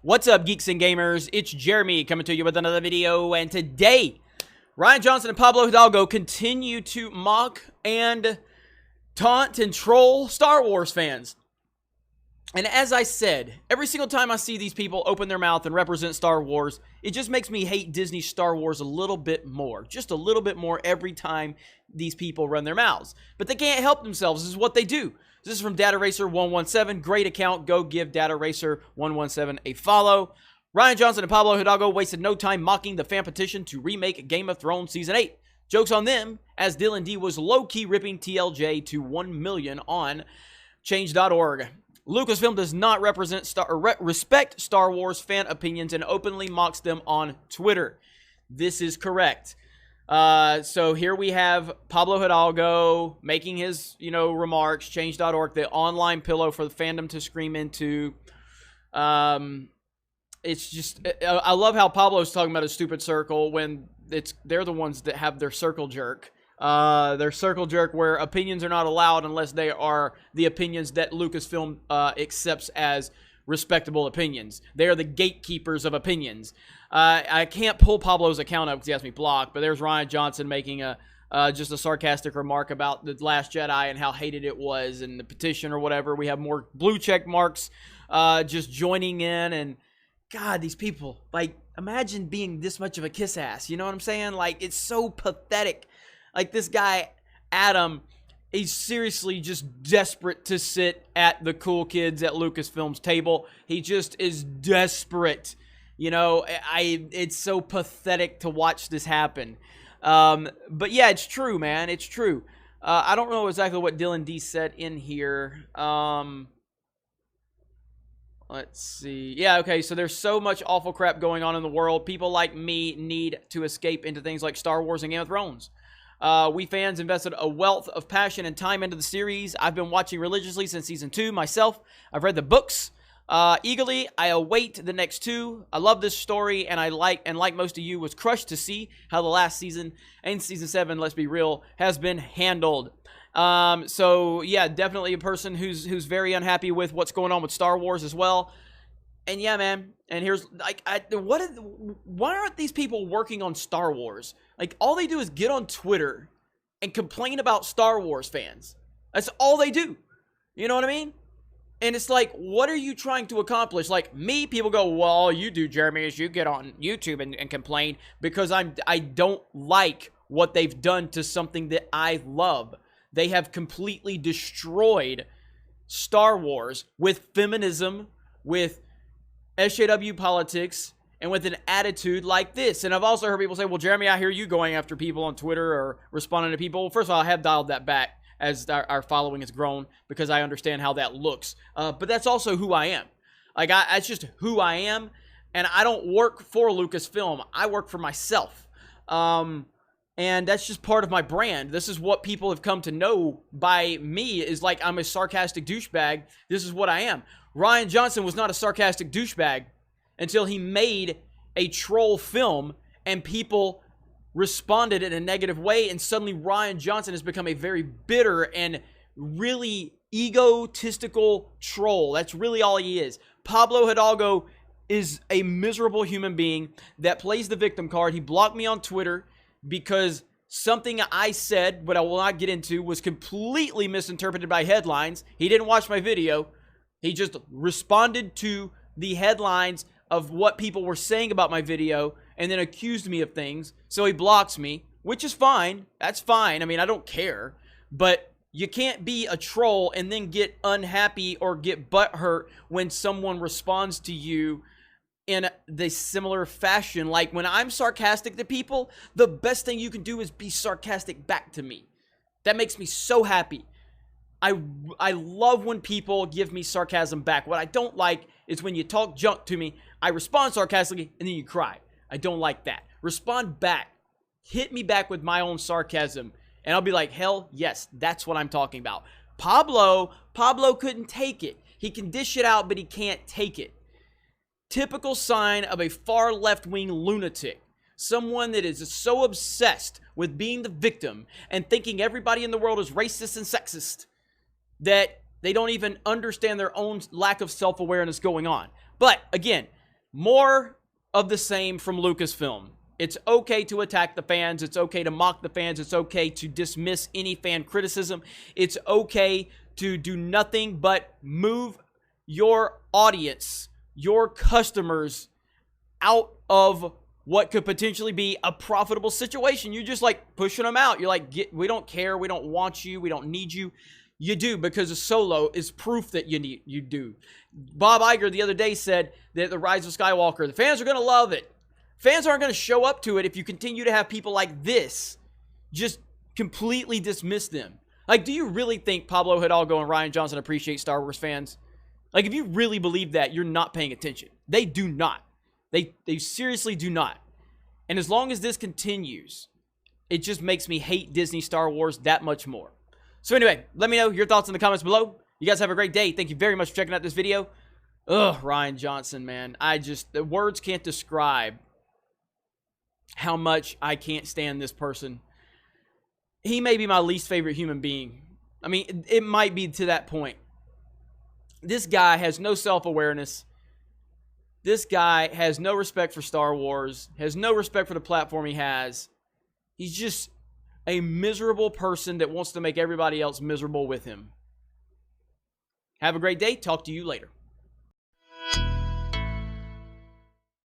What's up, geeks and gamers? It's Jeremy coming to you with another video, and today, Rian Johnson and Pablo Hidalgo continue to mock and taunt and troll Star Wars fans. And as I said, every single time I see these people open their mouth and represent Star Wars, it just makes me hate Disney Star Wars a little bit more. Just a little bit more every time these people run their mouths. But they can't help themselves. This is what they do. This is from Data Racer 117. Great account. Go give Data Racer 117 a follow. Rian Johnson and Pablo Hidalgo wasted no time mocking the fan petition to remake Game of Thrones Season 8. Jokes on them, as Dylan D was low-key ripping TLJ to 1 million on change.org. Lucasfilm does not respect Star Wars fan opinions and openly mocks them on Twitter. This is correct. So here we have Pablo Hidalgo making his, remarks, change.org, the online pillow for the fandom to scream into. It's just, I love how Pablo's talking about a stupid circle when they're the ones that have their circle jerk. Their circle jerk where opinions are not allowed unless they are the opinions that Lucasfilm accepts as respectable opinions. They are the gatekeepers of opinions. I can't pull Pablo's account up because he has me blocked, but there's Rian Johnson making just a sarcastic remark about The Last Jedi and how hated it was and the petition or whatever. We have more blue check marks just joining in, and God, these people, like, imagine being this much of a kiss ass, you know what I'm saying? Like, it's so pathetic. Like, this guy, Adam, he's seriously just desperate to sit at the cool kids at Lucasfilm's table. He just is desperate. It's so pathetic to watch this happen. But yeah, it's true, man. It's true. I don't know exactly what Dylan D said in here. Let's see. Yeah, okay, so there's so much awful crap going on in the world. People like me need to escape into things like Star Wars and Game of Thrones. We fans invested a wealth of passion and time into the series. I've been watching religiously since Season 2 myself. I've read the books. Eagerly, I await the next two. I love this story, and like most of you, was crushed to see how the last season and Season 7, let's be real, has been handled. So yeah, definitely a person who's very unhappy with what's going on with Star Wars as well. And yeah, man, and here's, like, why aren't these people working on Star Wars? Like, all they do is get on Twitter and complain about Star Wars fans. That's all they do. You know what I mean? And it's like, what are you trying to accomplish? Like, me, people go, well, all you do, Jeremy, is you get on YouTube and complain because I don't like what they've done to something that I love. They have completely destroyed Star Wars with feminism, with SJW politics, and with an attitude like this. And I've also heard people say, well, Jeremy, I hear you going after people on Twitter or responding to people. First of all, I have dialed that back as our following has grown because I understand how that looks. But that's also who I am. Like, that's just who I am. And I don't work for Lucasfilm. I work for myself. And that's just part of my brand. This is what people have come to know by me, is like, I'm a sarcastic douchebag. This is what I am. Rian Johnson was not a sarcastic douchebag until he made a troll film and people responded in a negative way, and suddenly Rian Johnson has become a very bitter and really egotistical troll. That's really all he is. Pablo Hidalgo is a miserable human being that plays the victim card. He blocked me on Twitter because something I said, but I will not get into, was completely misinterpreted by headlines. He didn't watch my video. He just responded to the headlines of what people were saying about my video and then accused me of things. So he blocks me, which is fine. That's fine. I mean, I don't care. But you can't be a troll and then get unhappy or get butthurt when someone responds to you in the similar fashion. Like, when I'm sarcastic to people, the best thing you can do is be sarcastic back to me. That makes me so happy. I love when people give me sarcasm back. What I don't like is when you talk junk to me, I respond sarcastically, and then you cry. I don't like that. Respond back. Hit me back with my own sarcasm, and I'll be like, hell yes, that's what I'm talking about. Pablo couldn't take it. He can dish it out, but he can't take it. Typical sign of a far left-wing lunatic. Someone that is so obsessed with being the victim and thinking everybody in the world is racist and sexist that they don't even understand their own lack of self-awareness going on. But again, More of the same from Lucasfilm. It's okay to attack the fans. It's okay to mock the fans. It's okay to dismiss any fan criticism. It's okay to do nothing but move your audience, your customers, out of what could potentially be a profitable situation. You're just like pushing them out. You're like, we don't care. We don't want you. We don't need you. You do, because a Solo is proof that you do. Bob Iger the other day said that The Rise of Skywalker, the fans are going to love it. Fans aren't going to show up to it if you continue to have people like this just completely dismiss them. Like, do you really think Pablo Hidalgo and Rian Johnson appreciate Star Wars fans? Like, if you really believe that, you're not paying attention. They do not. They seriously do not. And as long as this continues, it just makes me hate Disney Star Wars that much more. So anyway, let me know your thoughts in the comments below. You guys have a great day. Thank you very much for checking out this video. Ugh, Rian Johnson, man. The words can't describe how much I can't stand this person. He may be my least favorite human being. I mean, it might be to that point. This guy has no self-awareness. This guy has no respect for Star Wars, has no respect for the platform he has. He's just a miserable person that wants to make everybody else miserable with him. Have a great day. Talk to you later.